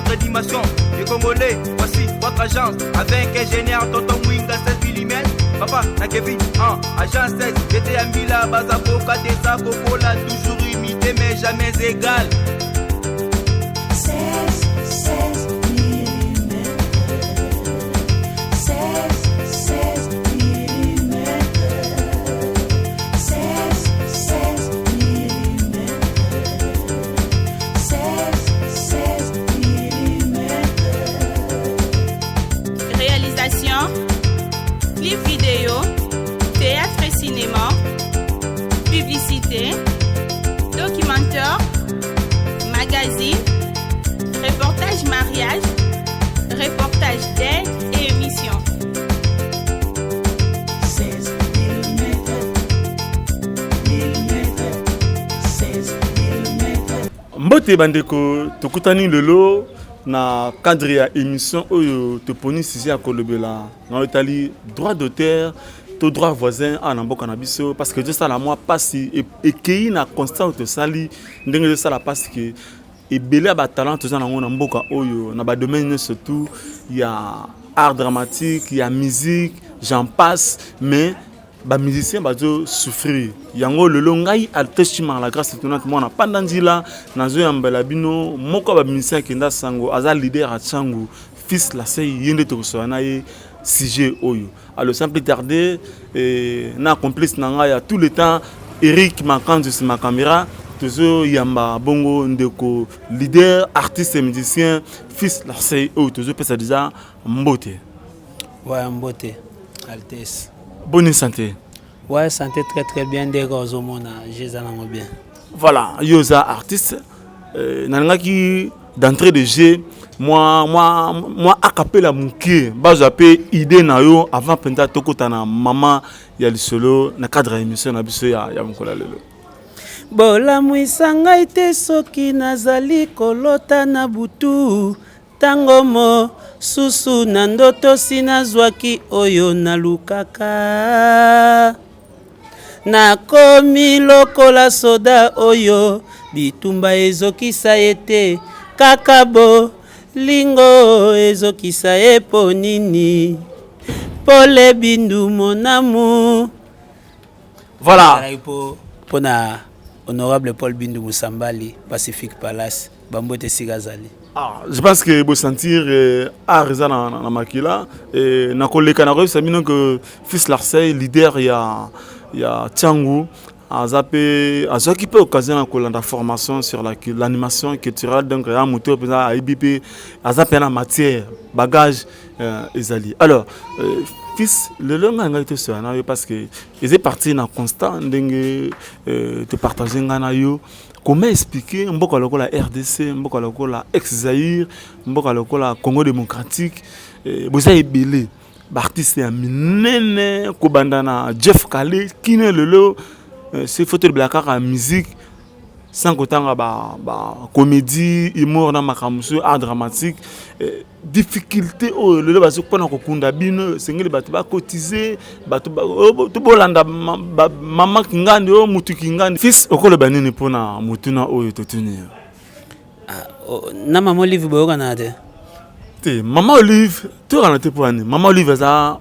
notre dimension. Les Congolais, voici votre agence. Avec ingénieur Tonton Mwinga 16 mm. Papa, na Kevin, agence 16. J'étais à Mila, Bazako, Kadesa, Kokola, toujours imité mais jamais égal. 16 mm. 16 mm. 16 mm. 16 mm. Réalisation, clip vidéo, théâtre et cinéma, publicité, documentaire, magazine, reportage mariage, reportage d'aide et émission. 16 mm. 16 mm. Mbote bandeko tokutani lelo na cadre ya émission oyo toponi sisi ya kolobela na Italie droit d'auteur to droit voisin na mboka na biso parce que je ça la moi pasi et kei na constant to sali ndenge je ça la parce que et belé ba talent to na ngona mboka oyo na ba domaine surtout il y a art dramatique il y a musique j'en passe mais ba musicien ba zo souffrir yango lelo ngai alteshima la grâce étonnante moi na pandandila na zo yambela bino moko ba musicien kenda sango aza leader a Tchangu fils la sey yende to so na ye sujet oyo alors sans plus tarder na complice na ngai tout le temps Eric Makanzu sur ma caméra toujours yamba bongo ndeko leader artiste et musicien fils la sey oyo toujours pesa déjà mbote ouais mbote Altesse. Bonne santé. Ouais, santé très bien dès que au monde, j'ai ça bien. Voilà, yoza artiste nangaki d'entrée de jeu moi a capella mukie ba jappé idée na yo avant penta tokota na maman ya lisolo na cadre émission na biso ya mokola lelo. Bola muisanga ite soki nazali kolota na butu tango mo susu na ndoto sinazwaki oyo nalukaka nakomi lokola soda oyo bitumba ezokisa ete kakabo lingo ezokisa epo nini pole bindu monamu. Voilà pona honorable Paul Bindu Moussambali Pacific Palace bambote sigazali. Je pense que vous sentir à raison dans makila et na koleka na ça mino que fils Larsey leader il y a Tchangu a zappé a qui peut occasion de la formation sur l'animation culturelle donc un moteur à IBP a zappé la matière bagage ezali. Alors fils le long a été sur parce que ils est parti dans constant ndenge te partager ngana yo. Comment expliquer mboka lokola RDC, mboka lokola ex-Zaïre, mboka lokola Congo démocratique, vous avez belé, artiste ya minene kobandana Jeff Kale, kine lelo, c'est photo de blakara musique, sans kotanga ba comédie, humour na makamusu, art dramatique, difficulté oh lelo bazo pona kokunda bino, sengeli bato ba cotiser, bato to bolanda mama kingandi o mutu kingandi. Fils okolo banini pona mutuna oyo to tenir. Na maman Olive boyoka na te. Te maman Olive, to kana te poani. Maman Olive za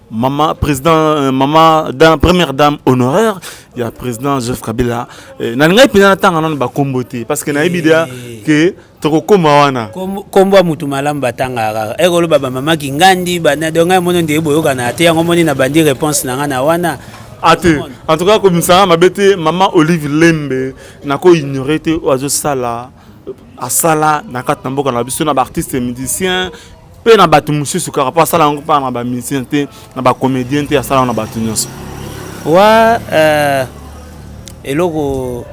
maman président maman première dame honoraire, il y a président Jeff Kabila. Na ngai pina tanga na ba kombote parce que na ibida que tokokoma wana kombo mutu malamba tanga ekolo baba mama kingandi bana donga mono ndie boyoka na te yango moni na bandi réponse na ngana wana ate en tout cas comme ça mabete maman Olive Lembe nako ignorer te ozo sala asala na kata mboka na biso na ba artiste musicien pe na batu mususu ka rapport sala ngo pa na ba musicien te na ba comédien te asala na batu nyonso wa eloko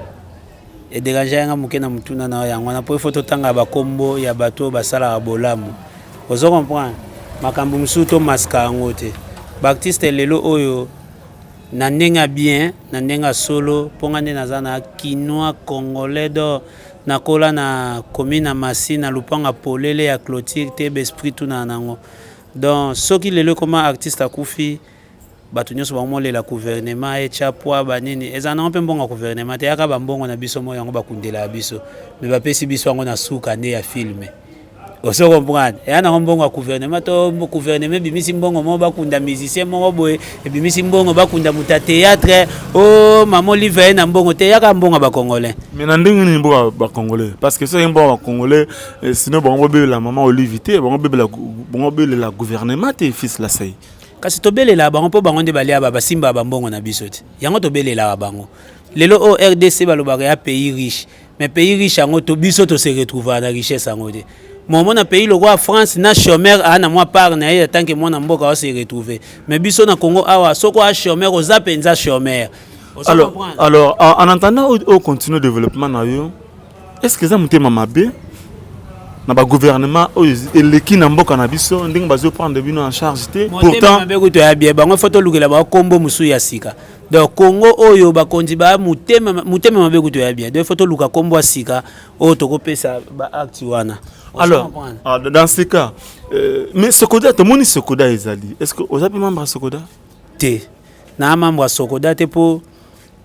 et déranger nga mukena mutuna na yango na po photo tanga ba kombo ya bato basala bolamu ozo comprendre makambu musuto maska ngote ba artiste lelo oyo na ndenga bien na ndenga solo ponga nde nazana kinois congolais do na kola na commune Massi na lupanga polele ya clôture te esprit tuna nango donc soki lelo comment artiste akufi batu nyonso bamole la gouvernement et chapwa banini ezana mpe mbongo gouvernement te yaka bambongo na biso mo yango bakundela biso me bapesi biso yango na suka nde ya filme Oso comprendre. Et ana mbongo a gouvernement to gouvernement bimisi mbongo mo ba kunda musicien mo boye et bimisi mbongo ba kunda muta théâtre oh maman live na mbongo te yaka mbongo ba congolais. Mais na ndenge ni mbongo ba congolais parce que c'est mbongo ba congolais sinon bongo be la maman Olivité bongo be la gouvernement te fils la sei. Kasi to belela bango po bango nde balia ba simba ba mbongo na biso te. Yango to belela bango. Lelo o RDC balobaka ya pays riche mais pays riche yango to biso to se retrouver na richesse yango te. Mon pays le roi France na chômeur a na moi par na y tant que mon mboka va se retrouver mais biso na Congo awa soko a chômeur aux apenza chômeur. Alors en entendant au continue développement na yo est-ce que ça mutema mabe na ba gouvernement et leki na mboka na biso ndenge bazo prendre bino en charge te pourtant mabe ko to ya bien bango photo lukela ba kombo musu ya sika donc Congo oyo ba kondi ba mutema mabe ko to ya bien de photo luka kombo ya sika o to ko pesa ba acte wana. Alors, dans ce cas, mais Sokoda, tout le monde Sokoda ezali. Est-ce que vous avez membre à Sokoda? Té. Na membre à Sokoda te po.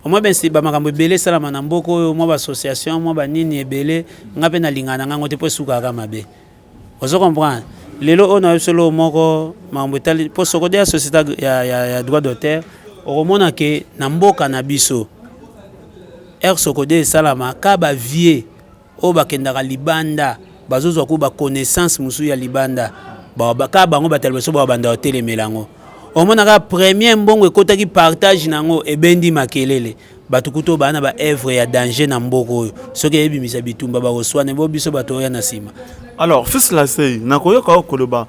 Moi ben si ba makambo belé sala manamboko moi ba association moi ba nini ebele ngape na lingana ngango te po suka ka mabe. Vous comprenez? Lelo on a solo moko mambo tali po Sokoda ya société ya droit d'auteur. Oromona ke na mboka na biso. Sokoda salama ka ba vie o ba kendaka libanda. Bazozwa ko ba connaissance musu ya libanda ba ka bango batalbe so ba banda hotel melango omona ka premier mbongo ekotaki partage nango ebendi makelele batukuto bana ba œuvre ya danger na mboko soki ebimisa bitumba ba oswane bo biso bato ya na sima. Alors fils la sei nakoyoka okoloba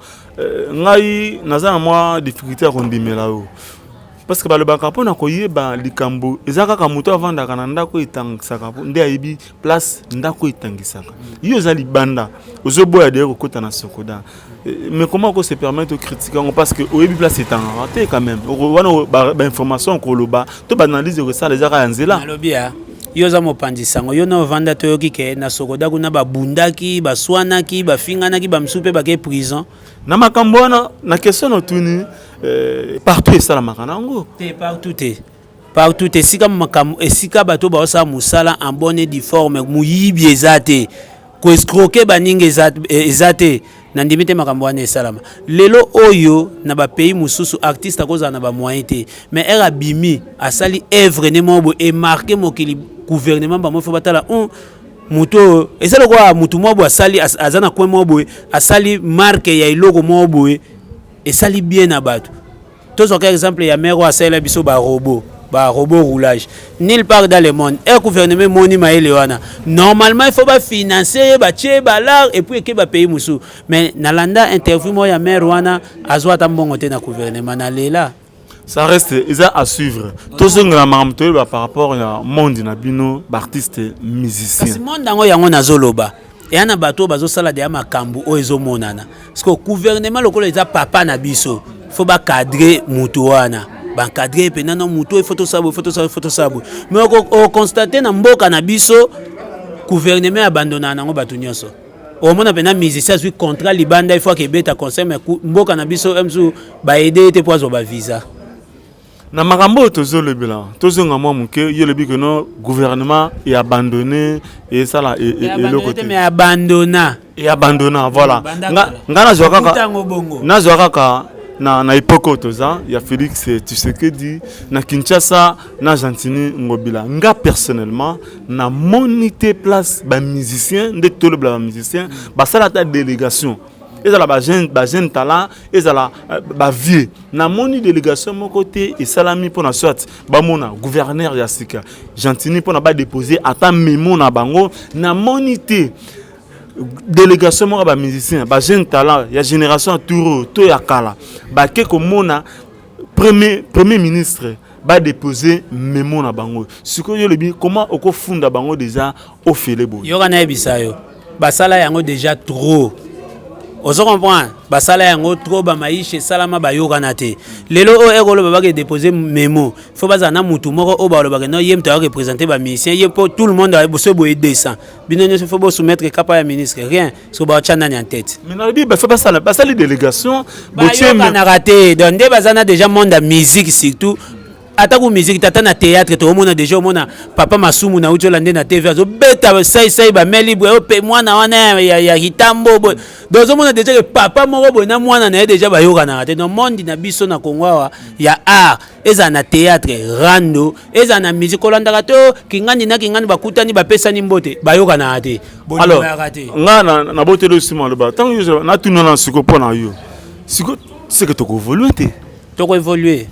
ngai naza moi difficulté ko ndimela o parce que balobaka pona koyeba likambo ezaka ka moto avanda kana ndako etangisaka nde ayibi place ndako etangisaka yo za libanda ozoboya de kokota na Sokoda mais comment on se permet de critiquer parce que oyebi place etangaka te quand même wana ba information ko loba to banalize que ça les ara nzela alobia yo za mopandisango yo na vanda to yoki ke na Sokoda kuna ba bundaki ba swanaki ba finganaki ba msupe ba ke prison na makambo wana na question otuni partout ça la makanango partout esika makambo esika bato ba osa musala en bonne et due forme muyibi ezate ko escroquer baninga ezate na ndimite makambo wana esalama lelo oyo na ba pays mususu artiste akoza na ba moyen te mais era bimi asali œuvre ne mobo et marqué mokili gouvernement ba mo fo batala muto ezalo kwa mutu mobo asali azana kwa mobo asali marque ya iloko mobo esali bien na bato tozo ka exemple ya mero asala biso ba robot roulage nulle part dans le monde et gouvernement moni maele wana normalement il faut pas financer ba tché ba l'art et puis que ba pays musu mais nalanda interview mo ya mero wana azwa tambongo te na gouvernement na lela ça reste à suivre tozo ngala mamto par rapport à monde na bino artiste musicien parce monde ngo yango nazoloba et ana bato bazo sala de makambu o ezomonana parce que gouvernement lokolo eza papa na biso faut ba cadrer mutu wana ba cadrer pe nano mutu photo sabo mais on constater na mboka na biso gouvernement abandonna nango bato nyonso o mona pena musicien sur contrat libanda il faut que beta concert mais mboka na biso msu ba aider te poizo ba visa na makambo tozo le bilan tozo ngamo muke yo le bi que no gouvernement est abandonné et ça là et le côté mais abandonna voilà ngana zwaka na époque toza ya Félix Tshisekedi na Kinshasa na Gentini Ngobila nga personnellement na monité place ba musicien de tout le ba musicien ba sala ta délégation ezala ba jeune talent ezala ba vieux na moni délégation mon côté et salami pour na soit ba mona gouverneur ya sika Gentini pour na ba déposer ata mémo na bango na monité délégation mo ba musicien ba jeune talent ya génération touro to ya kala ba ke ko mona premier ministre ba déposer mémo na bango siko yo lebi comment oko funda bango déjà au felebo yo kana ebisayo ba sala yango déjà trop ozo comprendre ba sala yango trop ba maisha salama ba yoga na te lelo o ekolo ba ke déposer mémo faut ba zana mutu moko o ba lo ba no yem ta représenter ba musicien yem pour tout le monde a besoin de 200 bino ne faut pas soumettre capa ya ministre rien so ba chana en tête mais na bi ba fait pas ça les délégation ba yoga na raté donc ba zana déjà monde de musique surtout atako musique tata na théâtre to mona déjà mona papa masumu na ucho lande na TV azo beta sai ba meli boy pe mwana wana ya hitambo boy dozo mona déjà que papa moko boy na mwana na déjà ba yoka na te no monde na biso na Kongo ya art eza na théâtre rando eza na musique kolanda to kingani bakutani ba pesa ni mbote ba yoka na te alors nga na bote le sima le ba tant que na tuna na siko pona yo siko c'est que to ko évoluer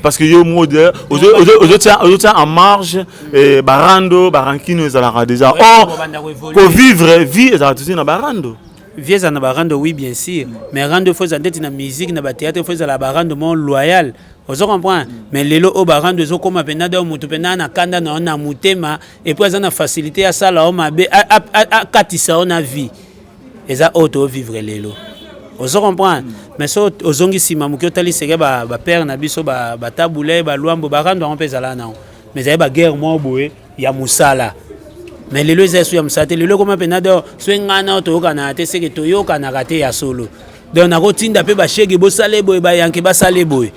parce que yo mode aujourd'hui tiens en marge et barando barankino ezalaka déjà pour vivre vie ezalaka na barando vie na barando oui bien sûr mais rando faut zandeti na musique na ba théâtre faut la barando mon loyal ozo comprendre mais lelo o barando zo koma pena da mutu pena na kanda na mutema et puis ça na facilité à ça là o mabe a katisa on a vie eza auto vivre lelo ozo comprendre mais so ozongi sima muki otali sege ba père na biso ba tabule ba luambo ba rando on pesa là non mais ça ba guerre mo boye ya musala mais lelo zesu ya musate lelo koma pena do swengana to kana te seke to yoka na kate ya solo donc na kotinda pe ba shege bo sale boye ba yanke ba sale boye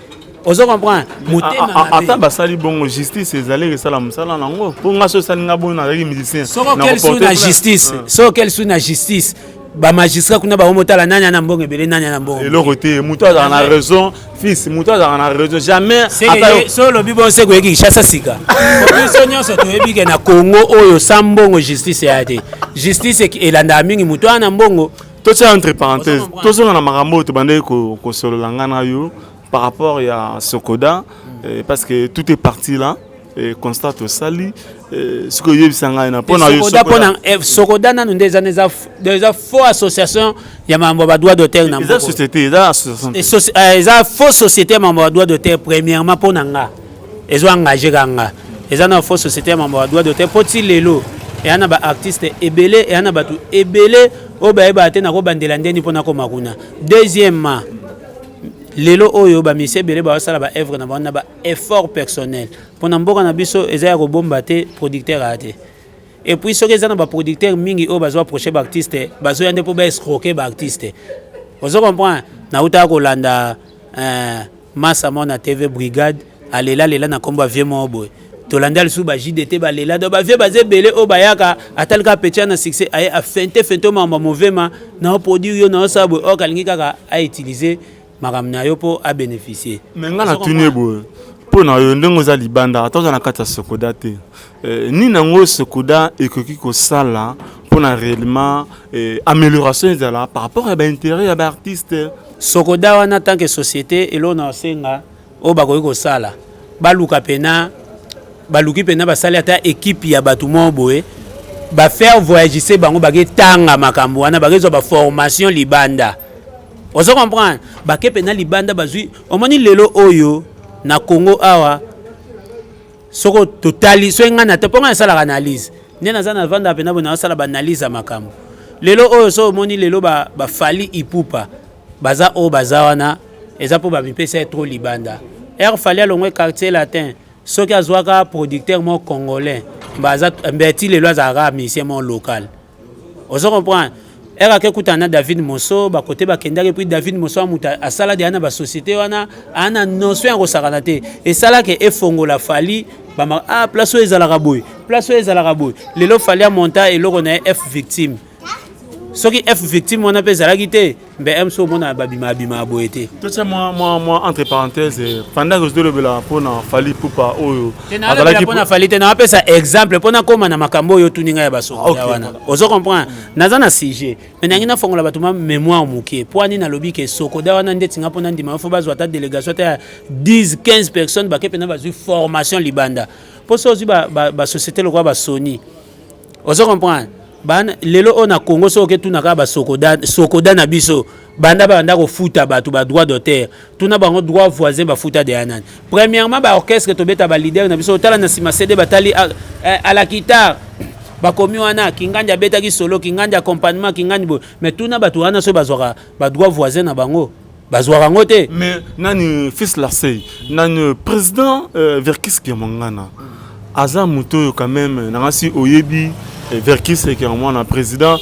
ozo comprendre mutema ata ba sali bongo justice ezali resala musala nango pour nga so salinga bo na regi musicien so quelle sous na justice so quelle sous na justice ba magistrat kuna ba homotala nanya na mbongo ebele nanya na mbongo et le côté muta dans la raison fils muta dans la raison jamais ata so lo bibo se ko eki chassa sika so nyonso to ebike na Congo oyo sambongo justice ya te justice elanda mingi muto na mbongo to tia entre parenthèses to so na makambo to bande ko solo langana yo par rapport à Sokoda parce que tout est parti là et constate au sali ce que yeb sanga na pona Sokoda na ndeza des faux association ya mambo ba droit d'auteur na mboko société za association eza faux société mambo ba droit d'auteur premièrement pona nga ezo engagé kanga eza na faux société mambo ba droit d'auteur poti lelo et ana ba artiste ebele et ana batu ebele o ba eba te na ko bandela ndeni pona ko makuna deuxièmement lelo oyo ba mise bele ba sala ba œuvre na ba effort personnel pona mboka na biso eza ya ko bomba te producteur ate et puis soki eza na ba producteur mingi o bazo approcher ba artiste bazo yande po ba escroquer ba artiste ozo comprendre na uta ko landa massa mona TV brigade alela na kombo vie mobo to landa le sou ba JDT ba lela do ba vie baze bele o bayaka atalka petia na succès ay a fente mamba mauvais na produire yo na sabo o kalingi kaka a utiliser makamna yo po a bénéficier mais nga na tuni bo po na yo ndenge za libanda atoza na kata Sokoda te ni nango Sokoda ekoki ko sala pour na réellement amélioration de la par rapport à ba intérêt ya ba artiste Sokoda wana tant que société elo na senga o ba ko sala baluka pena baluki pena basali ata équipe ya batu mo boye ba faire voyager bango ba tanga makambo wana ba zo ba formation libanda ozo comprendre ba ke pena libanda bazui omoni lelo oyo na Congo awa soko totali so ngana te ponga sala analyse nena zana vanda pena bona sala ba analyse makambo lelo oyo so omoni lelo ba fali ipupa baza o baza wana eza po ba bipesa trop libanda fali alongwe quartier latin soki azwaka producteur mo congolais baza mbeti lelo azaka musicien mo local ozo comprendre ke kutana David Mosso ba côté ba kendaki puis David Mosso amuta asala de ana ba société wana ana notion ya kosakana te et sala ke efongola fali ba place o ezalaka boy lelo fali a monta eloko na F victime soki F victime on appelle zalaki te mbe emso mona babima boyete tout ça moi entre parenthèses pendant que je le bela pona fali pupa oyo azalaki pona fali te na apesa exemple pona koma na makambo yo tuninga ya basoko wana ozo comprendre naza na sujet mais nangina fongola batuma mémoire muke poani na lobi ke Sokoda wana ndetinga pona ndima fo bazwa ta délégation ta 10-15 personnes ba kepe na bazui formation libanda poso ozu ba société lokwa ba Sony ozo comprendre ban lelo ona Congo so ke tunaka ba Sokoda na biso banda ko futa batu ba droit d'auteur tuna bango droit voisin ba futa de anan premièrement ba orchestre to beta ba leader na biso tala na sima CD batali à la guitare ba komi wana kinganja beta ki solo kinganja accompagnement kingandi bo mais tuna batu wana so bazwaka ba droit voisin na bango bazwaka ngote mais nani fils Larsey nani président Verkis Kiamangana aza muto quand même nangasi oyebi Verkis qui est mon président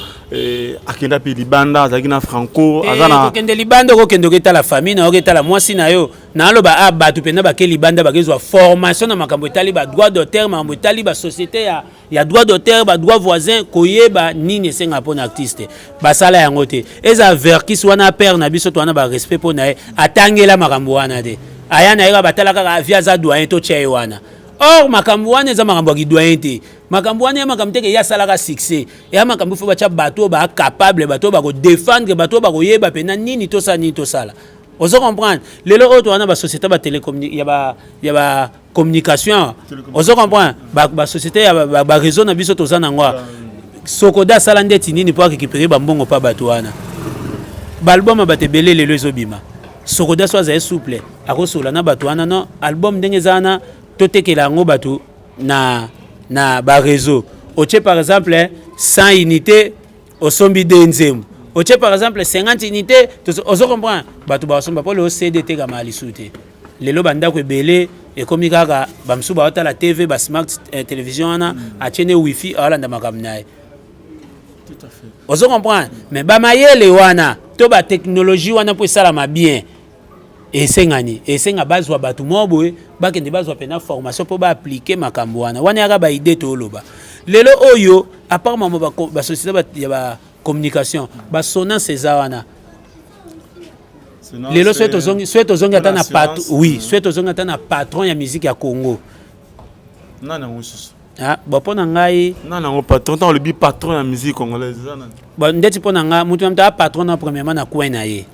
akenda pe libanda azaki na franco azana kende libanda ko kendo keta la famille na oketa la mwasi na yo na lo ba abatu pena ba ke libanda ba kezwa formation na makambo etali ba droit d'auteur makambo etali ba société ya droit d'auteur ba droit voisin koyeba nini esenga pona artiste basala yango te eza verkis wana père na biso to wana ba respect pona atangela makambo wana te aya na eka batala kaka via za doyen to cheye wana or makambo wana eza makambo ya doyen te makambo wana ya makambo teke ya salaka succès ya makambo fo bacha bato ba capable bato ba ko défendre bato ba ko yeba pena nini to sala ozo comprendre lelo auto wana ba société ba ya ba communication ozo comprendre ba société ya ba réseau na biso to zana ngwa sokoda sala ndeti nini po récupérer ba mbongo pa bato wana ba album ba te belé lelo ezobima sokoda so za souple akosola na bato wana no album ndenge zana to tekela ngo bato na ba réseau oche par exemple 100 unités au sombi denzem oche par exemple 50 unités ozo comprendre bato ba somba pour le CDT ga mali souté lelo banda ko belé e komi kaka bamsuba ota la TV ba smart télévision na a tiene wifi ala nda makamnae tout à fait ozo comprendre mais ba mayele wana to ba technologie wana pour ça la bien esengani esenga bazwa batu mobo bakende bazwa pena formation po ba appliquer makambo wana yaka ba idée to loba lelo oyo apparemment ba société ba communication ba sonance wana lelo souhaite ozongi ata na patron oui souhaite ozongi ata na patron ya musique ya Congo nana ngosusu bon pona ngai nana ngo patron tant le bi patron ya musique congolaise bon ndeti pona nga mutu mta patron na premièrement na coin na ye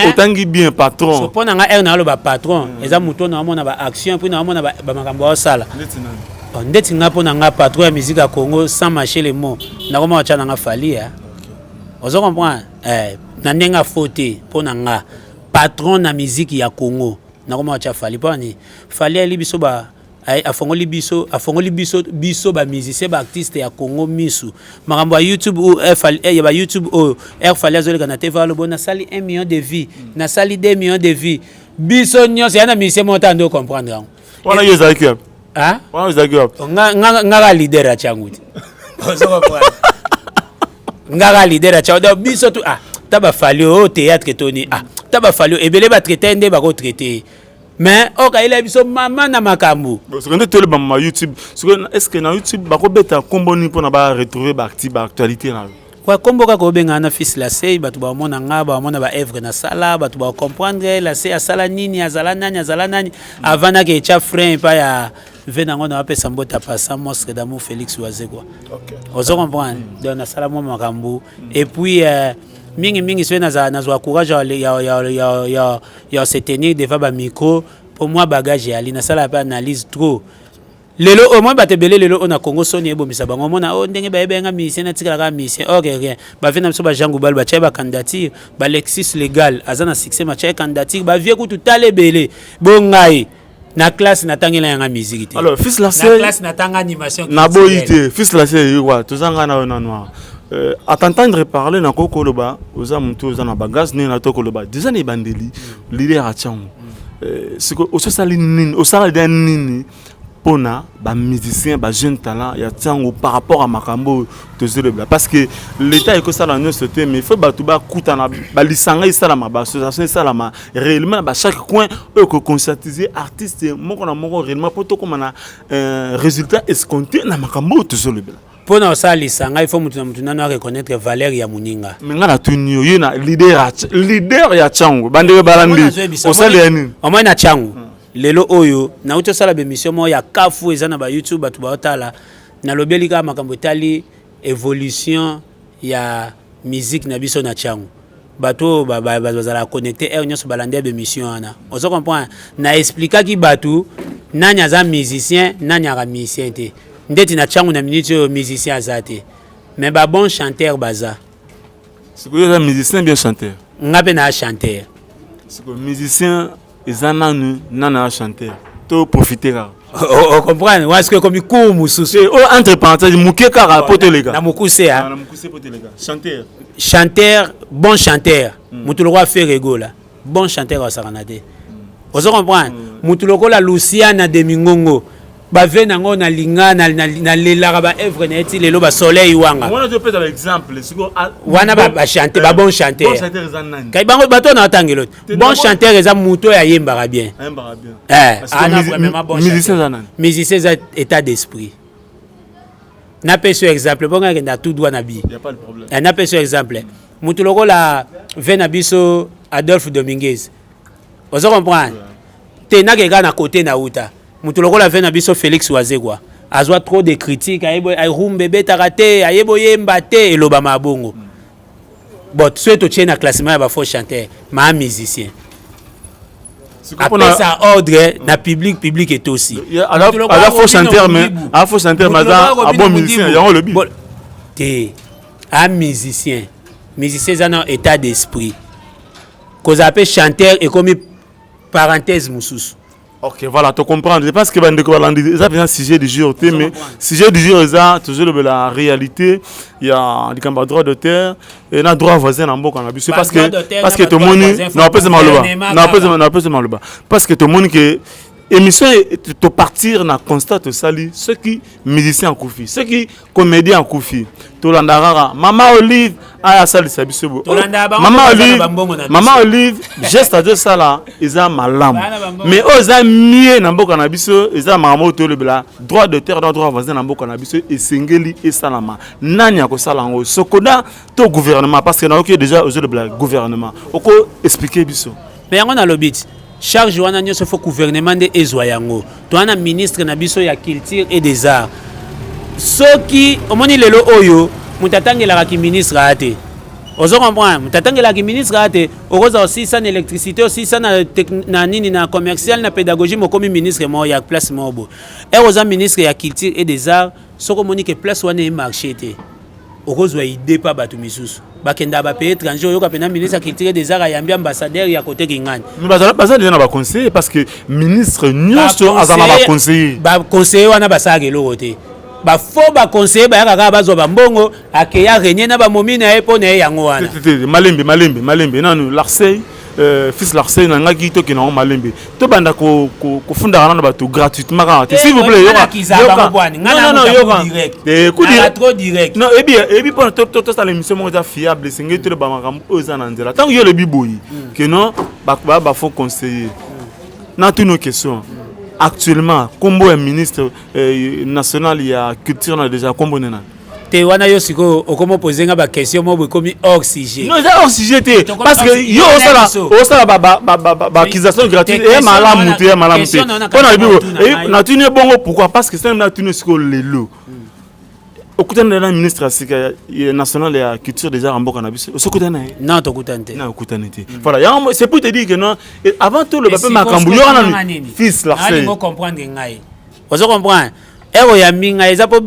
otangi bien patron so pona nga na lo ba patron eza mutu na mona ba action puis na mona ba makambo osala ndeti nga pona nga patron ya musique ya Congo sans mâcher les mots na koma cha nga fali ozo comprendre na ndenga faute pona nga patron na musique ya Congo na koma cha fali pani fali ali biso ba afongoli biso ba musicien ba artiste ya Congo misu makambo ya YouTube ou ya ba YouTube o fali azoleka na TV alo bona sali 1 million de vues na sali 2 millions de vues biso nyonso yana musicien mota ndo comprendre yango wana yeza ki wana yeza ki nga leader ya changu ozo comprendre nga leader ya changu biso tu taba fali o théâtre toni taba fali ebele ba traiter nde ba ko traiter mais il biso mama na makambu seconde tele ba YouTube est-ce que na YouTube ba ko beta kombo ni pona ba retrouver ba actualité na kwa kombo ka ko benga na fils la sei batu ba mona nga ba mona ba œuvre na sala batu ba comprendre la sei asala nini azala nani avant na ke cha frein pa ya vena ngona apesa mbota pasa mosque d'amour Félix Wazekwa ozo comprendre donc na sala mo makambu et puis mingi soit na courage ya se tenir devant ba micro pour moi bagage ali na sala pas analyse trop lelo au moins batebele lelo on a Congo soni ebomisa bango mona ndenge ba ebenga musicien na tikala ka musicien rien ba vena biso ba Jango Bal ba tsheba ba candidature ba Lexis légal azana succès ma tsheba candidature ba vie ku tutale belé bongai na classe na tangela yanga musique te alors fils la classe na tanga animation na boité fils la c'est quoi tozanga na noir à t'entendre parler na kokoloba oza mutu oza na bagage ne na tokoloba déjà ne bandeli leader a tchango siko ososali nini osala de nini pona ba musicien ba jeune talent ya tchango par rapport à makambo tozoleba parce que l'état est que ça la nyonso te mais il faut batu ba kutana ba lisanga isala ma ba association isala ma réellement ba chaque coin eux que conscientiser artiste moko na moko réellement poto comme na résultat escompté na makambo tozoleba pona osalisa ngai faut mutu na reconnaître valeur ya muninga menga na tunio yena leader ya tchango bandeke balandi osali ya nini omoi na tchango lelo oyo na uto sala be mission mo ya kafu eza na ba YouTube batu ba otala na lobeli ka makambo tali évolution ya musique na biso na tchango bato bazala connecter nyonso balandi be mission ana ozo comprendre na expliquer ki batu nani aza musicien nani ara musicien te ndeti na tchango na minute yo musicien azate mais ba bon chanteur baza c'est que un musicien bien chanteur ngape na chanteur c'est que musicien ezananu nana chanteur to profiter ka on comprend est-ce que comme court mususu entre parenthèses muke kara poto les gars na mukuse na mukuse poto les gars chanteur bon chanteur mutu lo kwa faire egola bon chanteur wa sakanate ozo comprendre mutu lo ko la Luciana de Mingongo bave nango na linga na lelaka ba œuvre na eti lelo ba soleil wanga on a deux peut exemple wana ba chanter ba bon chanteur nani kai bango bato na otangelo bon chanteur eza muto ya yembaka bien musicien za état d'esprit na peso exemple bonga kenda tout droit na bi y a pas de problème na peso exemple mutu lokola vena biso Adolphe Dominguez ozo comprendre te na kega na côté na uta mutu lokola vena biso Félix Wazegwa azwa trop de critiques ay rumbe betaka te ayebo yemba te eloba mabongo bon soit to tient na classement ya ba faux chanteur ma musicien après ça ordre na public est aussi alors faux chanteur mais faux chanteur mais un bon musicien yango le but te un musicien ça dans état d'esprit cause appelle chanteur et comme parenthèse mususu. Ok, voilà, tu comprends. Je pense que c'est un sujet du jour, mais sujet du jour, c'est toujours la réalité. Il y a des droits d'auteur et un droit voisin en bon cannabis. Parce que tout le monde n'a pas de mal. Parce que tout le monde que émission te partir na constate sali ceux qui musiciens en koufi ceux qui comédiens en koufi to landara Mama Olive a sali sabiso Mama Olive geste à deux sala ils a malam mais aux amis na mboka na biso ils a mama to le bla droit de terre droit voisin na mboka na biso et singeli et salama nani ko sala ngo sokoda to gouvernement parce que na ok déjà aux le bla gouvernement oko expliquer biso mais on a le bit charge wana nyonso faut gouvernement de ezwa yango to ana ministre na biso ya culture et des arts soki omoni lelo oyo mutatangela ki ministre ate ozo comprendre mutatangela ki ministre ate okoza aussi ça na électricité aussi ça na nini na commercial na pédagogie mokomi ministre mo ya place mobo et oza ministre ya culture et des arts soko moni que place wana e marché te okozwa idée pa batu misusu bakenda ba pays étranger oyo ka pena ministre qui tire des arts yambi ambassadeur ya côté kingani mais baza déjà na ba conseiller parce que ministre nyonso azana ba conseiller wana basage lo côté ba fo ba conseiller ba kaka bazo ba mbongo akeya renye na ba momina epo na yango wana malembe nanu Larcey fils Larcey na ngaki to kina malembe to banda ko funda kana ba to gratuitement s'il vous plaît non trop direct non et bien pour to ça l'émission mo ja fiable singe to ba makam ozana nzela tant yo le biboyi que non ba faut conseiller na toutes nos questions actuellement combo un ministre national il y a culture na déjà combo nena te wana yo siko okomo poser nga ba question mo bokomi hors sujet non c'est hors sujet parce que yo osala ba accusation gratuite et malamu pona bibo et na tune bongo pourquoi parce que c'est na tune siko lelo okutana na ministre asika national ya culture des arts en boka na biso osokutana non tokutante na okutana te voilà c'est pour te dire que non avant tout le papa makambu yo na fils là c'est faut comprendre ngai ozo comprendre ero ya minga eza po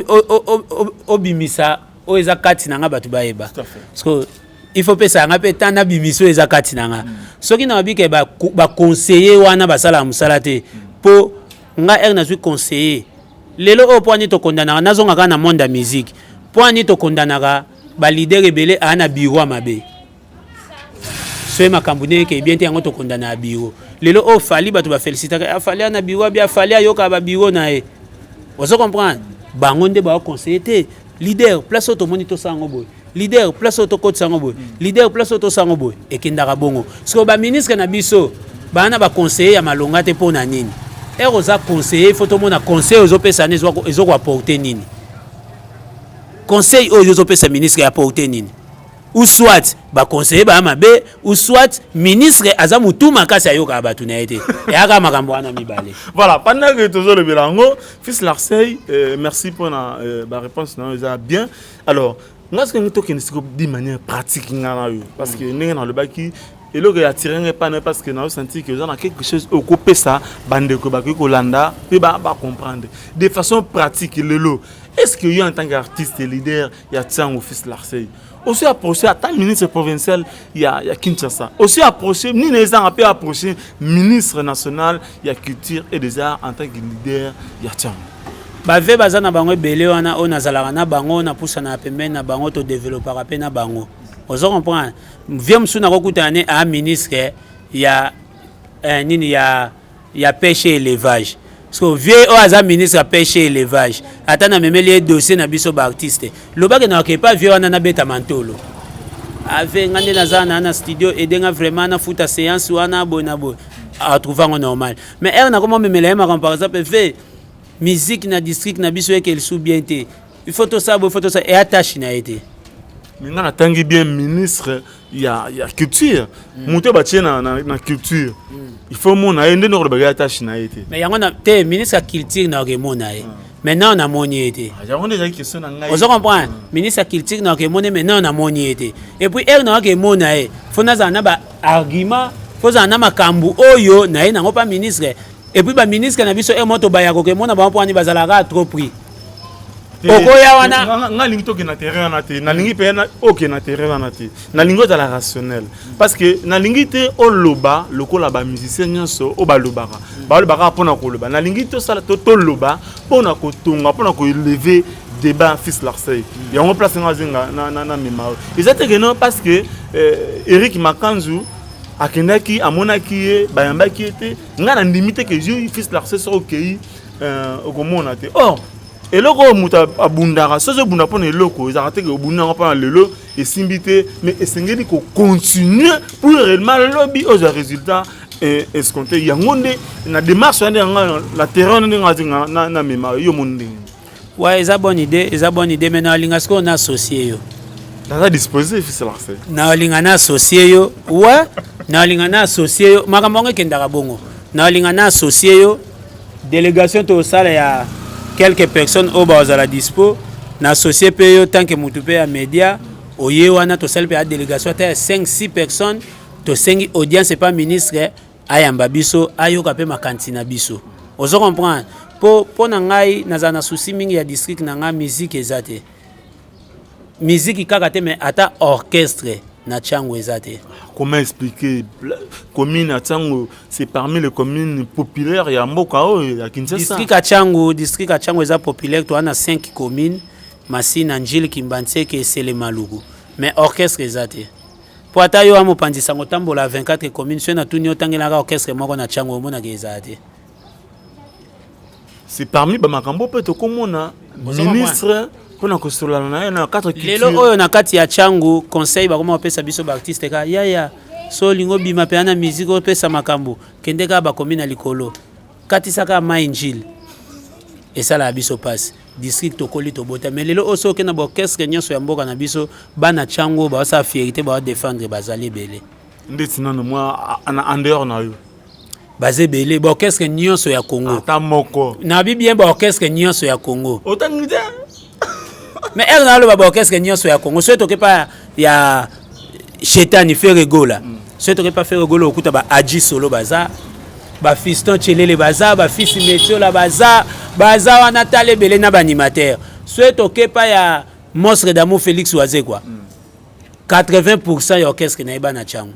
obimisa o eza kati nanga batu baeba parce que il faut pesa nga pe tana bimiso eza kati nanga soki na bike ba conseiller wana basala musala te po nga na suis conseiller lelo o poani to kondana nazonga kana monde ya musique poani to kondana ba leader rebelle ana bureau mabe so makambu ne ke bien te yango to kondana bureau lelo o fali batu ba féliciter afali ana bureau bien fali ayoka ba bureau na e vous comprenez bango nde ba conseiller te leader place auto monito sango boy leader place auto côte sango boy leader place auto sango boy et kindaka bongo parce que ba ministre na biso bana ba conseiller ya malonga te pona nini et oza conseiller faut to mona conseil ozo pesa ne ezo ko apporter nini conseil ozo pesa ministre ya apporter nini ou soit ba conseiller ba mabe ou soit ministre aza mutu makasi ayoka batu na été et aka makambo wana mibale voilà pendant que toujours le bilango fils Larcey merci pour la réponse non ça bien alors moi ce que nous toquons c'est de manière pratique parce que nous dans le baki et là que attirer pas parce que nous senti que on a quelque chose au couper ça bande ko ba ko landa et ba comprendre de façon pratique le lot est-ce que yo en tant qu'artiste et leader il y a tant au fils Larcey aussi approcher à tant ministre provincial il y a Kinshasa aussi approcher ni les gens peut approcher ministre national il y a culture et des arts en tant que leader il y a tant ba ve bazana bango belé wana on azala na bango na poussa na pembeni na bango to développer pe na bango ozo comprendre vie msuna ko kutane a ministre ya nini ya pêche et élevage parce que vieux o aza ministre à pêche et élevage ata na memeli dossier na biso ba artiste lobaki na ke pas vieux wana na beta mantolo ave ngande naza na studio edenga vraiment na futa séance wana bona bo a trouver normal mais elle na comment memela ma par exemple fait musique na district na biso et qu'elle sous bien té il faut tout ça et attache na été maintenant na tangi bien ministre il y a culture monter bâtir na culture il faut mon na ende no ba attache na été mais yango na té ministre à culture na ke mona maintenant on a moni été yango déjà question na ngai on comprend ministre à culture na ke mona maintenant on a moni été et puis elle na ke mona faut na za na ba argument faut za na makambu oyo na ye nango pas ministre et puis ba ministre na biso e moto ba ya ko ke mona ba mponi bazalaka trop prix okoya wana nga lingi to ke na terrain na te na lingi pe na OK na terrain na te na lingi za la rationnel parce que na lingi te o loba lokola ba musicien nyonso o ba lobaka pona ko loba na lingi to sala to loba pona ko tonga pona ko élever débat fils Larcey yango place nga zinga na mémoire ezate que non parce que Eric Makanzu akendaki amonaki bayambaki ete nga na limite que je fils Larcey so okei okomona te or eloko muta abundara sozo bunda pona eloko ezakate ke obunda pa lelo esimbité mais esengeli ko continuer pour réellement lobby aux résultats escomptés yangonde na démarche la terrain na mémoire yo monde ouais eza bonne idée mais na linga sko na associé yo dans disposé fils Larcey na linga na associé yo ouais na linga na associé yo makambo kendaka bongo na linga na associé yo délégation to sala ya quelques personnes au bas à la dispo na associé pe tant que mutu pe à média oye wana to sel pe à délégation ta 5-6 personnes to sengi audience pas ministre ayamba biso ayoka pe makantina biso ozo comprendre po na ngai nazana souci mingi ya district na nga musique ezate musique kaka te mais ata orchestre na chango ezate. Comment expliquer commune à Tsango c'est parmi les communes populaires ya mboka o ya Kinshasa. District à Tsango est populaire to ana 5 communes Masina Njili Kimbanseke c'est le Malugu mais orchestre ezate. Po ata yo amopandi sango tambola 24 communes so na tuni otangela orchestre moko na Tsango mona ke ezate. C'est parmi ba makambo pe to komona ministre pona ko solana na 4 culture. Lelo oyo na kati ya Tsango conseil ba koma opesa biso ba artiste ka ya so lingo bima pe ana musique opesa makambo kende ka ba commune likolo kati saka mainjil et ça la biso passe district tokoli to bota mais lelo oso ke na ba orchestre nyonso ya mboka na biso bana Tsango ba sa fierté ba défendre bazali belé ndeti nano moi en dehors na yo bazé belé ba orchestre nyonso ya Congo ata moko na bi bien ba orchestre nyonso ya Congo otangite mais elle na lo ba orchestre nyonso ya Congo so to ke pa ya Chetani Ferregola so to ke pa Ferregola okuta ba Aji Solo baza ba Fiston Chelele baza ba fils Metiola baza wana tale belé na ba animateur so to ke pa ya Monstre d'amour Félix Oazé quoi 80% ya orchestre na iba na Tsango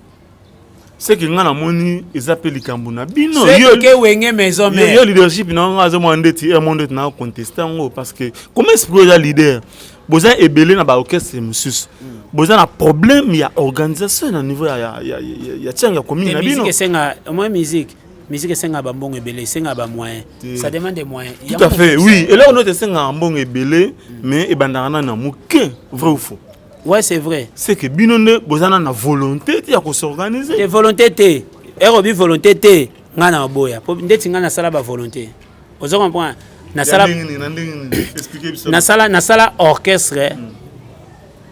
c'est que ngana moni ezapeli kambuna bino yo ke wenge maison mais yo leadership na ngazo mo ndeti e monde na contester ngo parce que comment expliquer la leader boza ebelé na ba orchestre musus boza na problème ya organisation na niveau ya Tsango commune na bino musique senga moi musique senga ba mbongo ebelé senga ba moyen ça demande des moyens tout à fait oui et là on est senga mbongo ebelé mais ebandana na muke vrai ou faux. Ouais, c'est vrai. C'est que binonde bozana na volonté ya ko s'organiser. De volonté té. Erobi volonté té ngana boya. Po ndeti ngana sala ba volonté. Ozo comprendre. Na sala na sala orchestre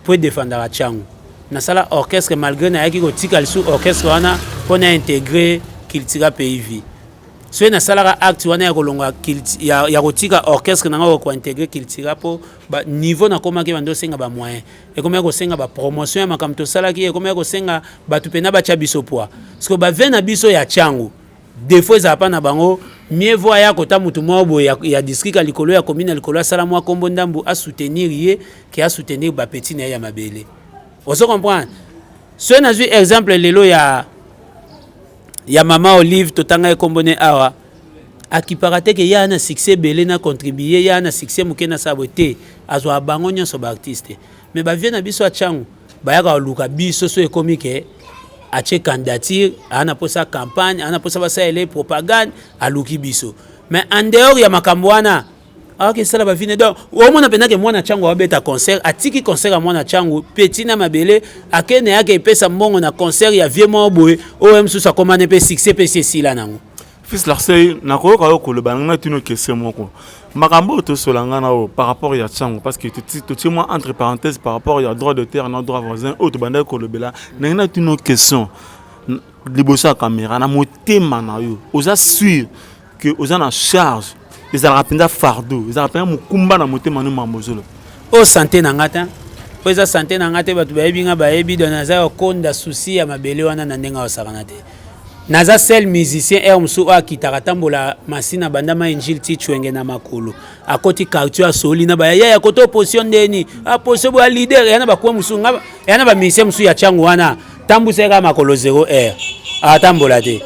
pour défendre la Tsango. Na sala orchestre malgré na yaki ko tikal sous orchestre wana pour na intégrer Kiltira pays. So na sala acte wana ya kolonga ya kotika orchestre na ngo ko intégrer Kiltira po ba niveau na koma ke bando senga ba moyen et comme ko senga ba promotion ya makamto sala ki et comme ko senga ba tupena ba cha biso poa parce que ba vena biso ya Tsango des fois ça pas na bango mieux voir ya kota mutu mobo ya district likolo ya commune likolo sala moi kombo ndambu a soutenir yé qui a soutenir ba petit na ya mabele on se comprend so na vu exemple lelo ya mama Olive totanga ekombone awa akiparate ke ya na succès belé na contribuer ya na succès muke na saboté azwa bango nyonso ba artiste mais ba vient na biso a Tsango ba ya ka luka biso so ekomi ke a che candidature ana posa campagne ana posa ba sa ele propagande a luki biso mais en dehors ya makambo wana que ça va venir donc au moins pendant que moi na chango va beta concert atiki concert à moi na chango petit na mabele akene yake pesa mbongo na concert ya vie mo boy OM sous sa commande pe succès pe si là nango Fils Larcey na ko ko le banana tino question moko makambo to solanga na par rapport ya chango parce que tu moi entre parenthèses par rapport ya droit de terre na droit voisin auto banda ko le bela na tino question libosa caméra na motema na yo oza sûr que oza na charge ils ont fardeau ils ont mukumba na motema no mamozolo o santé na ngata po eza santé na ngata batu ba ebinga ba ebi do naza konda souci ya mabele wana na ndenga osakana te naza seul musicien msu akitaka tambola masina banda ma injil ti chwenge na makolo akoti quartier asoli na ba ya koto position ndeni a position bo leader yana ba kwa msu ngaba yana ba musicien msu ya changu wana tambuseka makolo 0 atambola te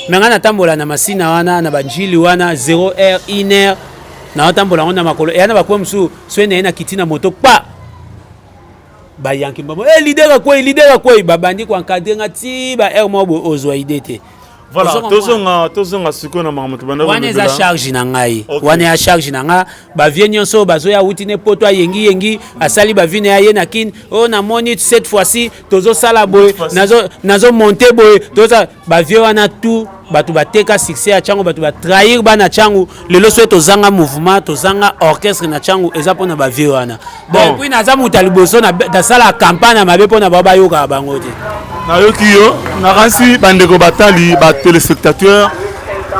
mengana tambola na masina wana na banjili wana 0 1 na tambola wana makolo yana bakwe msu swene na kitina moto pa ba yanki mbamo leader kwa babandi kwa encadrer ngati ba mobo ozwa idete voilà tozonga siko na mamoto banda wana za charge na ngai wana ya charge na nga ba vienyo so bazo ya utine poto yengi asali ba vine ya yena kin na moni cette fois-ci tozo sala boy nazo monter boy toza ba vie wana tout batu bateka succès ya chango batu ba trahir bana chango lelo so tozanga mouvement tozanga orchestre na chango eza pona ba vie wana donc puis naza mutaliboso na sala campagne mabe pona ba yoka bango te na yoki yo na ransi bandeko batali ba téléspectateurs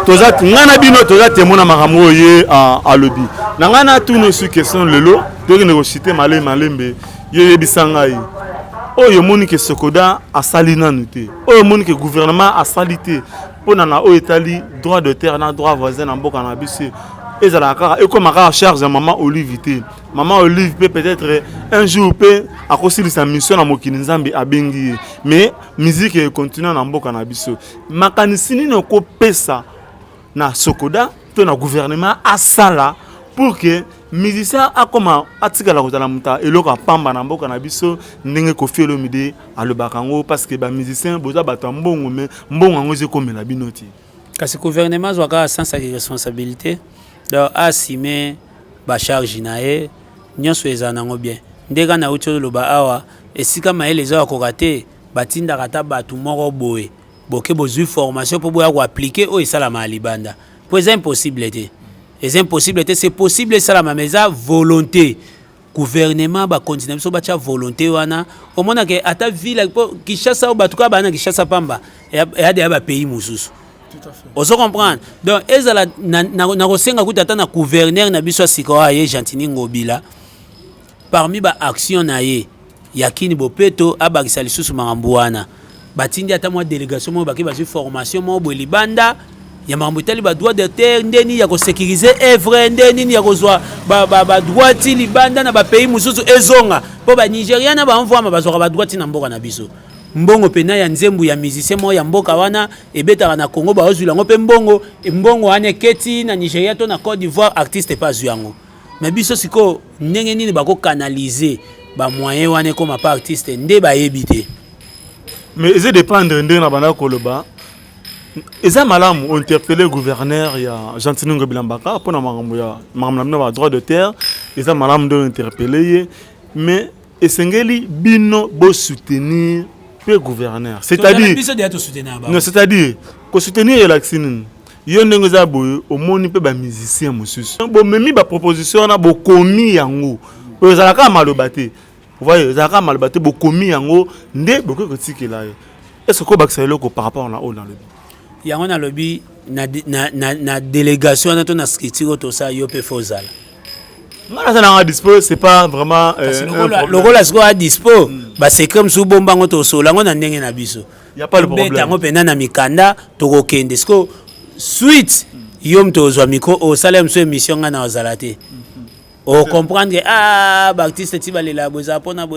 toza ngana bino toza témoin na makambo ye a lobby na ngana tuno sur question lelo to ne ko citer malembe ye bisanga yi oyo moni ke Sokoda asali nanu te oyo moni ke gouvernement asali te pona na o etali droit de terre na droit voisin na mboka na biso ezala kaka et comme à charge ya maman Olive te maman Olive peut-être un jour peut akosili sa mission na mokili nzambe abengi mais musique continue na mboka na biso makanisi nini ko pesa na Sokoda to na gouvernement asala pour que musicien akoma atikala kozala muta eloko pamba na mboka na biso ndenge Koffi Olomide alobakango parce que ba musicien boza bato mbongo mais mbongo ngo ze komela binoti kasi gouvernement zwaka sans sa responsabilité donc assumer ba charge nae nyonso ezana ngo bien ndeka na ucho loba awa esika maele za kokate batinda kata batu moko boye boke bozui formation pour boya ko appliquer o esala malibanda pour c'est impossible te c'est impossible c'est possible ça la mameza volonté gouvernement ba continuer so ba cha volonté wana au mona ke ata ville Kinshasa ou batuka bana Kinshasa pamba ya de ba pays mususu tout à fait on se comprendre donc ezala na kosenga kutata na gouverneur na biso sikoa ye Gentini Ngobila parmi ba action na ye yakini bopeto abakisa lisusu makambo wana batindi ata mwa délégation mo baki ba formation mo bo libanda ya mamutali ba droit de terre ndeni ya ko sécuriser œuvre ndeni ya ko zwa ba droit ti libanda na ba pays mususu ezonga po ba Nigeria na ba envoie ba zwa ba droit na mboka na biso mbongo pena ya nzembu ya musicien mo ya mboka wana ebetaka na Congo ba ozula ngo pe mbongo ane keti na Nigeria to na Côte d'Ivoire artiste pas zuyango mais biso siko ndenge nini ba ko canaliser ba moyen wana comme pas artiste nde ba yebite mais ils dépendre ndenge na bana koloba eza malamu interpeller gouverneur ya Gentini Ngobila Mbaka pour na makambo ya makambo droit de terre eza malamu de interpeller mais esengeli bino bo soutenir le gouverneur c'est-à-dire non c'est-à-dire ko soutenir relaxine yo ndenge za boyo omoni pe ba musicien mususu bo memi ba proposition na bo komi yango po za ka maloba te vous voyez za ka maloba te bo komi yango nde boko ko tikela est-ce que bakisa eloko par rapport na o dans le yango na lobby na délégation na to na skitiro to sa yo pe fozala ngana sana dispo c'est pas vraiment le rôle est à dispo ba c'est comme sous bomba ngo to so lango na ndenge na biso y a pas le problème tango pena na mikanda to ko kende sko suite yom to zo miko o salem so émission ngana ozalate o comprendre que artiste ti balela boza pona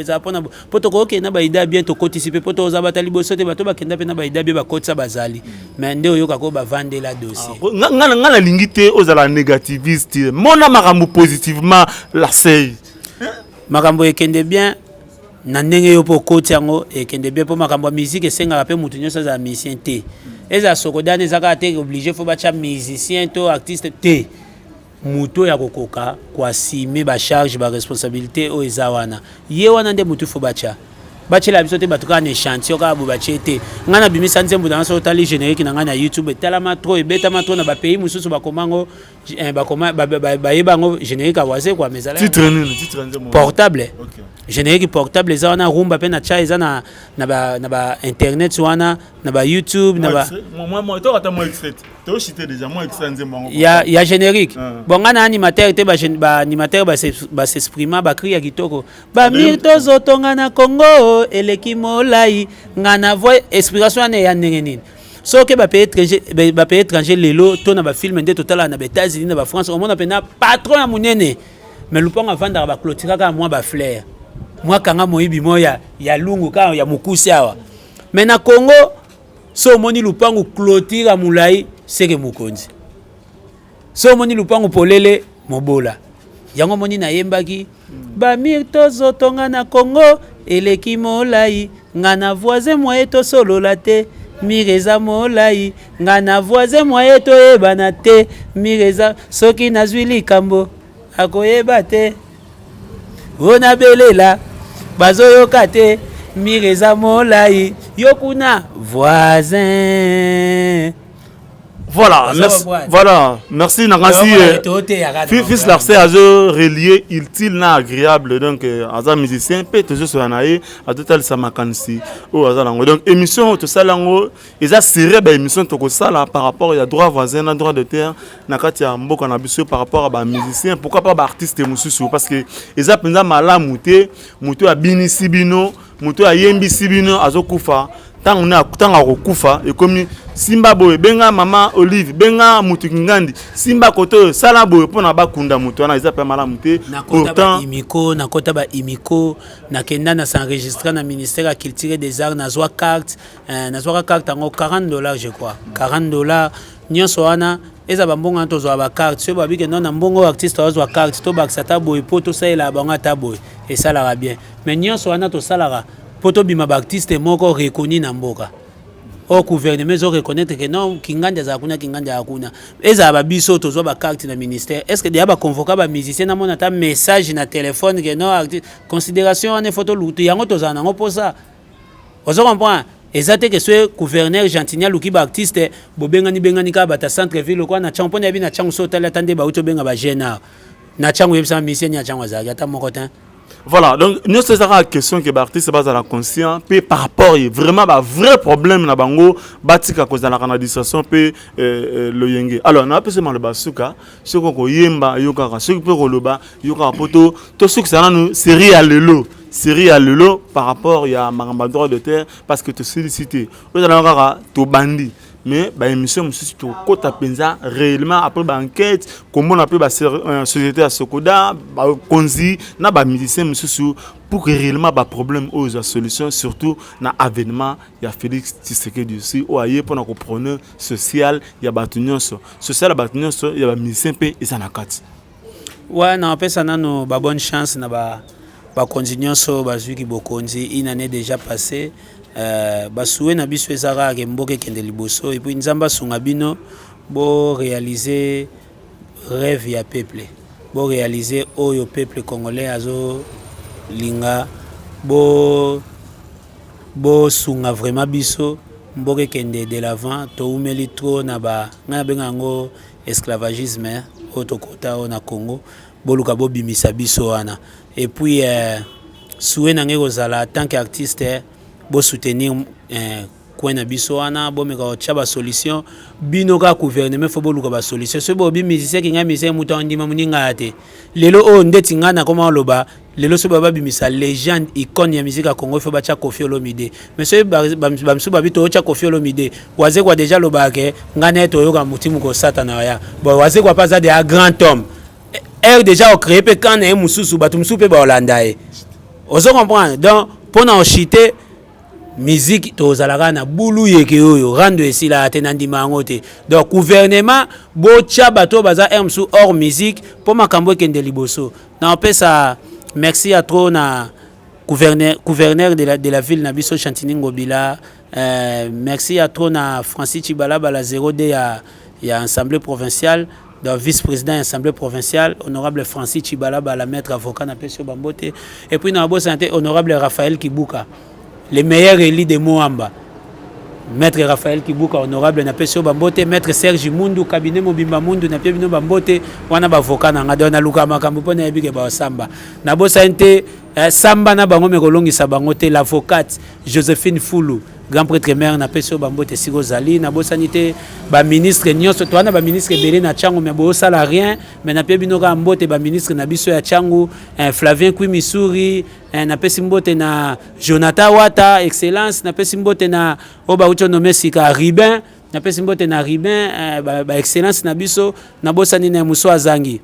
poto ko ke na ba ida bien to participer poto oza batali bosote bato ba kenda pena ba ida bien ba kotsa bazali mais nde oyo kako ba vendre la dossier ngana lingité ozala négativiste mona makambo positivement la sei makambo ekende bien na ndenge yo po koti yango ekende bien po makambo musique esenga pe mutu nyosa za musicien te eza sokoda nezaka te obligé faut bacha musicien to artiste te muto ya kokoka koasime bacharge baresponsabilité oyo eza wana ye wana nde mutu faut bacha bachela biso te bato kaka na échantillon kaka bobatie te ngai nabimisa nzembo na so otali générique na ngai na youtube etalama tro ebetama tro na bapays mosusu bakomango bayeba yango générique awase kwa mezala portable générique portable eza wana rumba mpe na tia eza na ba internet wana na ba youtube na ba ya générique bon ngai na animateur te baanimateur basexprima bakri ya kitoko bamir tozotonga na congo eleki molai nga na voix explication wana ya ndenge nini soki bapays étranger lelo to na bafilme nde totala na baétats-unis na bafrance omona mpena patron ya monene mais lupango avandaka baclotira kaka mwa baflaire mwa kanga moyibi moya ya lungu kaka ya mokusi awa mais na congo so omoni lupango clotira mulai seke mokonzi so omoni lupango polele mobola yango moni nayembaki bamir tozotonga na congo eleki molai nga na voisin moye tosolola te mire eza molai nga na voisin moye toyebana te mire eza soki nazwi likambo akoyeba te ona belela bazoyoka te mire eza molai yo kuna voisin. Voilà, merci Nakasi. Fils Larcey a relié utile na agréable donc aza musicien peut toujours sur anaye à total samakansi o aza lango donc émission to salango eza série ba émission to ko sala par rapport ya droit voisin na droit de terre na kati ya mboka na biso par rapport à ba musicien pourquoi pas ba artiste mususu parce que eza penza malamu te muto ya binisi bino muto ya yembi sibino azokufa tant on a kokufa et comme simba boy benga mama Olive benga mutu ngandi simba koto sala boy pona bakunda mutu wana eza pe malamu te pourtant na kota ba imiko na kenda na s'enregistrer na ministère de la culture et des arts na zwa carte ngo $40 je crois $40 nyonso wana eza bambonga to zwa ba carte so babike non na mbongo artiste ozwa carte to baksata boy poto saela banga ta boy et ça la bien mais nyonso wana to salara poto bima ba artiste moko reconnu na mboka au gouvernement zo reconnaître que non kinganja za kuna kinganja hakuna eza ba biso to zo ba carte na ministère est-ce que dia ba convoquer ba musicien na mona ta message na téléphone que non considération en photo lutu yango to za nango posa ozo comprendre ezate que ce gouverneur Gentigna luki ba artiste bobengani ka bata centre ville kwa na champion ya bi na chango so tala tande ba uto benga ba jeune na chango yebisa musicien ya chango za ata mokotin. Voilà, donc nous c'est la question que l'artiste base à la conscience puis par rapport vraiment à vrai problème na bango batika cause de la canalisation puis le yenge. Alors on a pas seulement le basuka, ce qu'on yemba yoka, ce qui peut roloba yoka poto, tout ce que ça nous série à lelo par rapport il y a maramba droit de terre parce que tu sollicité. Vous allez encore to bandi. Mais bah émission monsieur to kota penza réellement après ba enquête comment on appelle ba société à Sokoda ba konzi na ba musicien monsieur pour que réellement ba problème aux solutions surtout na avènement il y a Félix Tshisekedi aussi ou ailleurs pour na comprendre social il y a batunyoso social batunyoso il y a ba musicien pe ezanakati ouais na pesa nano ba bonne chance na ba continuation bazui ki bokonzi une année déjà passée basoué na biso ezaka ke mboke kende liboso et puis nzamba sunga bino bo réaliser rêve ya peuple bo réaliser oyo peuple congolais azo linga bo sunga vraiment biso mboke kende de l'avant to umeli trop na ba na bengango esclavagisme otokota na Congo boluka bo bimisa biso wana et puis soué na ngeko zala tant qu'artiste bo soutenir coin na biso wana bo meka chaba solution bino ka gouvernement fo bo luka ba solution so bo bi musicien kinga musicien muta ndima muninga ate lelo o ndeti ngana koma loba lelo so baba bimisa légende icône ya musique ya Congo fo ba cha Koffi Olomide mais so bamsu ba bito cha Koffi Olomide waze kwa déjà loba ke ngana to yoka mutimu ko satana ya bo waze kwa pas de grand homme er déjà au créé pe quand na mususu batu musupe ba Holanda e ozo comprendre donc pour na chiter musique tozalaka na bulu yeke oyo rando esila atena ndima ngote donc gouvernement bocha bato baza msu hors musique pour makambo kende liboso na pesa merci à trop na gouverneur de la ville na biso Chantini Ngobila Merci à toi, Francis Chibalaba, la 0D, il y a Assemblée provinciale, le vice-président de l'Assemblée provinciale, honorable Francis Chibalaba, la maître avocat na Pesio Bambote. Et puis, dans la santé, honorable Raphaël Kibuka, le meilleur élu de Moamba. Maître Raphaël Kibuka, honorable na Pesio Bambote, maître Serge Mundu, cabinet Mobimba Mundu, na Pesio Bambote, wana avocat na ngado na luka makambo pona yebike ba samba. Na bosante samba na bango mekolongi sabangote l'avocate Joséphine Foulou, grand prêtre maire na Pesio Bambote Sigo Zali, na bosanité ba ministre nyonso to wana ba ministre belé na Tchangu mais bo sala rien, mais na Pebino ka mbote ba ministre na biso ya Tchangu, Flavien Koumissouri, na Pesimbote na Jonathan Wata, excellence, na Pesimbote na Oba Ucho Nomesika Ribin, na Pesimbote na Ribin, ba excellence na biso, na bosani na Muso Azangi.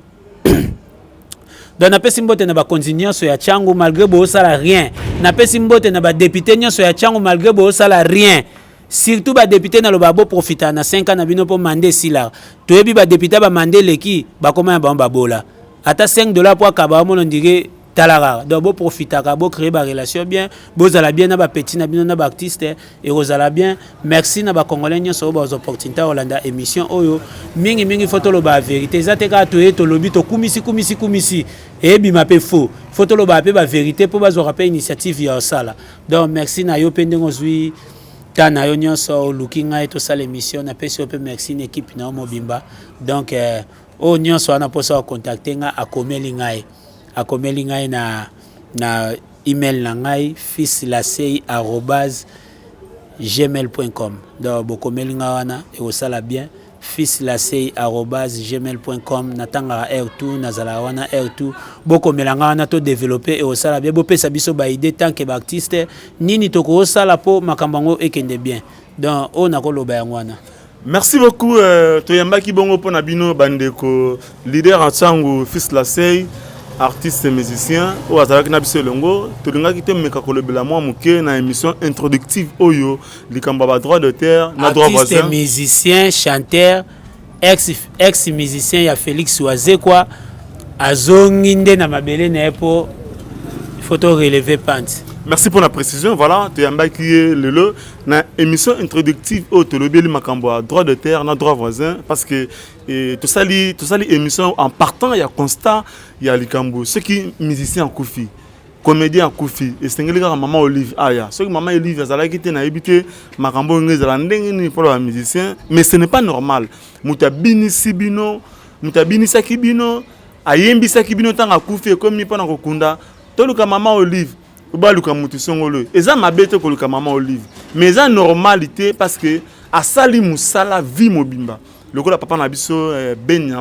Donc na Pesimbote na ba continuer so ya Tchangu malgré bo sala rien. Na Pesimbote na ba député nyo so ya Tchangu malgré bo sala rien. Surtout ba député na lo ba bo profita na 5 ans na bino po mandé sila. Toyebi ba député ba mandé leki ba koma ba bola. Ata $5 pour akaba mo ndire talara. Donc bo profita ka bo créer ba relation bien, bo zala bien na ba petit na bino na ba artiste et rozala bien. Merci na ba congolais nyo so ba opportunité Holanda émission oyo. Mingi photo lo ba vérité. Zateka to eto lobi to kumisi. Et bima pe faux. Photo lo ba pe ba vérité pour ba zo rappel initiative ya sala. Donc merci na yo pendengo zui tana yo nyonso lookinga eto sala émission na pesi yo pe merci une équipe na Mobimba. Donc o nyonso ana posa contacter nga akomeli ngai na email na ngai fislasei@gmail.com. Donc bokomeli nga wana e osala bien fislasei@gmail.com. natanga R2 nazala wana R2 bokomela nga wana to développer e osala bien bopesa biso ba idée tant que ba artiste nini to ko osala po makambango ekende bien. Donc on a koloba yango wana. Merci beaucoup toyambaki bongo pona bino bandeko leader en Tchangu Fislasei, artiste et musicien au azalaki na biso longo tolingaki te meka kolobela mwa muke na émission introductive oyo likamba ba droit de terre na droit voisin. Artiste, musicien, chanteur, ex musicien ya Félix Wazekwa azongi nde na mabele na epo photo relever pante. Merci pour la précision. Voilà, tu as embarqué le na émission introductive au Tolobeli Makambo droit de terre, na droit voisin parce que tout ça émission en partant il y a constat, il y a Likambo, ceux qui musiciens en Koufi, comédiens en Koufi et c'est ngeli ka maman Olive aya. Ceux qui maman Olive azala ki te na ebité Makambo ngezala ndenge ni pour les musiciens, mais ce n'est pas normal. Mutabini sibino, mutabini sakibino, ayembi sakibino tanga Koufi comme ni pendant kokunda. Toluka maman Olive baluka mutu songolo eza mabete ko luka maman Olive mais eza normalité parce que asali musala vie mobimba lokola papa na biso ben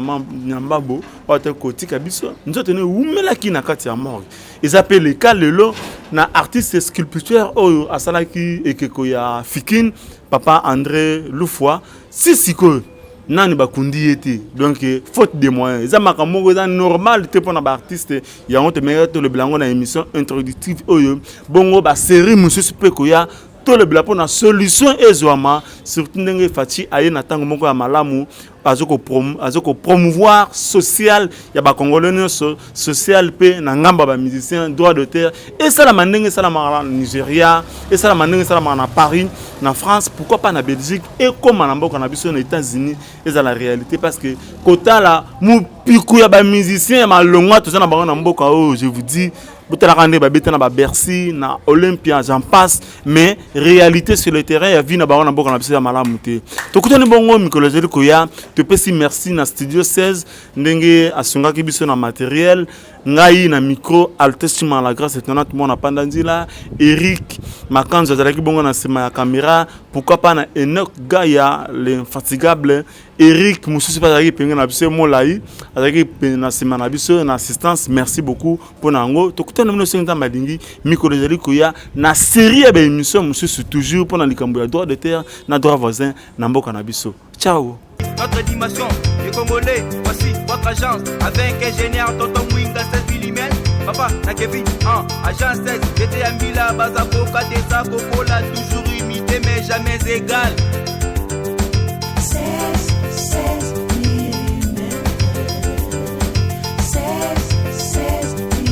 nyambabo ote kotika biso nzoto ne umela ki na kati ya morgue eza pe le cas lelo na artiste sculpteur oyo asala ki ekeko ya Fikine papa André Lufwa sisiko nani bakundi ete donc faute de moyens eza makambo eza normal te pona ba artiste ya honte mérite le blanco na émission introductive oyo bongo ba série mususu pe ko ya to le blanco na solution ezwama surtout ndenge fati aye na tango moko ya malamu azoko promouvoir social ya ba congolais social pe na ngamba ba musicien droit de terre et ça la mandenge ça la en Nigeria et ça la mandenge ça la en Paris na France pourquoi pas na Belgique et comme na mboka na biso na États-Unis et ça la réalité parce que kota la mu piku ya ba musicien ya malongwa to na bango na mboka oh je vous dis botala kande ba betana ba Bercy na Olympia j'en passe mais réalité sur le terrain ya vie na bango na mboka na biso ya malamu te to kutani bongo mikolojeli ko ya te pesi merci na studio 16 ndenge asungaki biso na matériel ngai na micro altestima la grâce étonnante mona pandanzila Eric Makanzo azalaki bongo na sima ya caméra pourquoi pas na Enoch Gaya l'infatigable Eric mususu azalaki penga na biso molai azalaki na sima na biso na assistance merci beaucoup pour nango to kutana mino senga madingi mikolojeli ko ya na série ya émission mususu toujours pour na likambo ya droit de terre na droit voisin na mboka na biso ciao. Notre dimension, les Congolais, voici votre agence avec ingénieur Tonton Mwinga 16 mm. Papa, na Kevin, agence 16, j'étais à Mila, Bazako, Kadesa, Kokola, toujours imité mais jamais égal. 16 mm. 16 mm. 16 mm.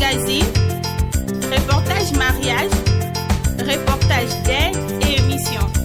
magazine, reportage mariage, reportage date et émission.